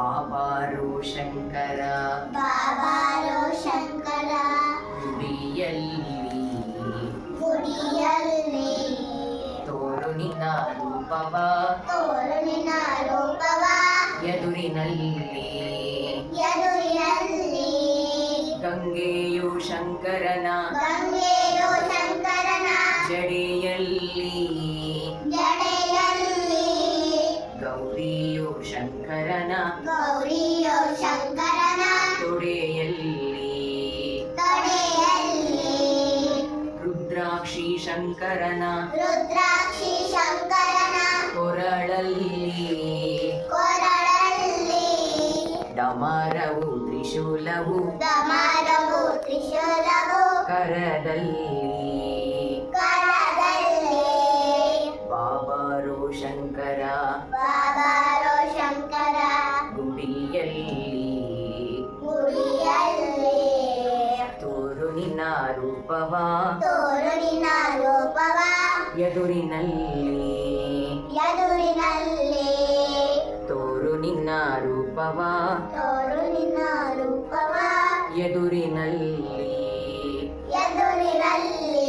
ಬಾಬಾರೋ ಶಂಕರ ಬಾಬಾರೋ ಶಂಕರ ಗುಡಿಯಲ್ಲಿ ಗುಡಿಯಲ್ಲಿ ತೋರು ನಿನ್ನ ರೂಪವ ತೋರು ನಿನ್ನ ರೂಪವ ಎದುರಿನಲ್ಲಿ ಎದುರಿನಲ್ಲಿ ಗಂಗೆಯು ಶಂಕರನ ಗಂಗೆಯೋ ಶಂಕರನ ಜಡೆಯಲ್ಲಿ ಜಡೆಯಲ್ಲಿ ಗೌರಿಯು ಶಂಕರನ ಗೌರಿಯೋ ಶಂಕರನ ತೊಡೆಯಲ್ಲಿ ತೊಡೆಯಲ್ಲಿ ರುದ್ರಾಕ್ಷಿ ಶಂಕರನ ರುದ್ರಾಕ್ಷಿ ಶಂಕರನ ಕೊರಳಲ್ಲಿ ಕೊರಳಲ್ಲಿ ಡಮರವು ತ್ರಿಶೂಲವು ಡಮರವು ತ್ರಿಶೂಲವು ಕರದಲ್ಲಿ ಕರದಲ್ಲಿ ಬಾಬಾರೋ ಶಂಕರ ಬಾಬಾರೋ ಶಂಕರ ಗುಡಿಯಲ್ಲಿ ಗುಡಿಯಲ್ಲಿ ತೋರು ನಿನ್ನ ರೂಪವ ತೋರು ನಿನ್ನ ರೂಪವ ಎದುರಿನಲ್ಲಿ ಎದುರಿನಲ್ಲಿ ತೋರು ನಿನ್ನ ರೂಪವ ತೋರು ನಿನ್ನ ರೂಪವ ಎದುರಿನಲ್ಲಿ ಎದುರಿನಲ್ಲಿ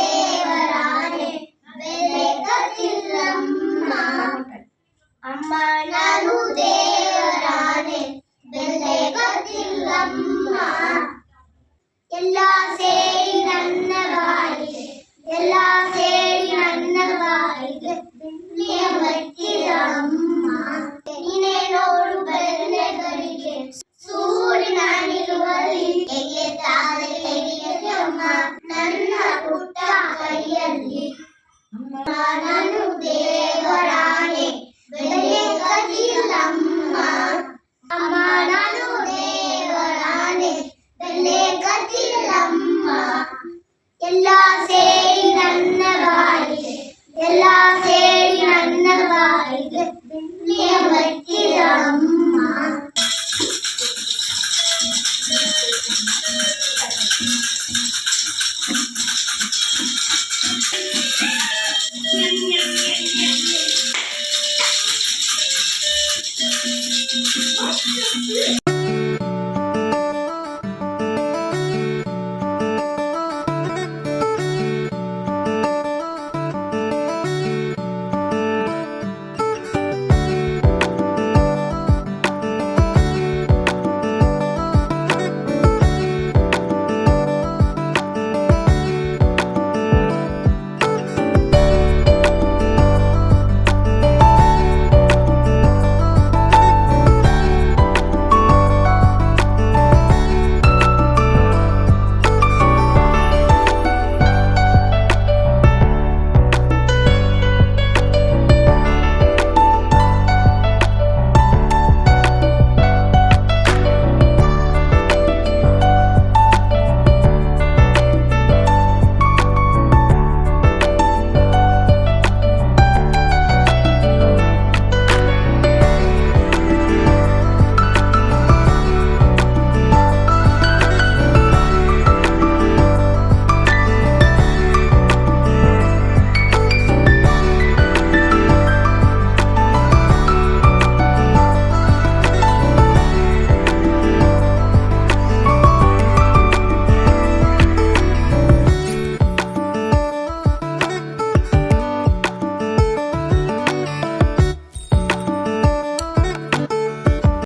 ದೇವರಾಣೆ ಬೆಲೆ ಕತ್ತಿಲ್ಲಮ್ಮ ಅಮ್ಮ ನಾನು ದೇವರಾಣೆ ಬೆಲೆ ಕತ್ತಿಲ್ಲಮ್ಮ ಎಲ್ಲ ಸೇರಿ ನನ್ನ ಬಾಯಿಗೆ ಎಲ್ಲ ಸೇರಿ ನನ್ನ ಬಾಯಿಗೆ ಬೆಣ್ಣೆ ಬರ್ತಿರಮ್ಮ ನೀನೇ ನೋಡು ಬೆನ್ನೆಗರಿಗೆ ಸೂರ್ಯನಿರುವಲ್ಲಿ ಹೇಗೆ ತಾರೆ ತೆಗೆಯಮ್ಮ ನನ್ನ ಪುಟ್ಟ ಕೈಯಲ್ಲಿ ನಾನು ದೇವರಾಣೆ ಬೆಲೆ ಕದಿಲ್ಲಮ್ಮ ಅಮ್ಮ ನಾನು ದೇವರಾಣೆ ಬೆಲೆ ಕದಿಲ್ಲಮ್ಮ ಎಲ್ಲ ಸೇರಿ ನನ್ನ ಬಾಯಿಗೆ ಎಲ್ಲ ಸೇರಿ ನನ್ನ ಬಾಯಿಗೆ ಬೆಣ್ಣೆ ಬರ್ತಿರಮ್ಮ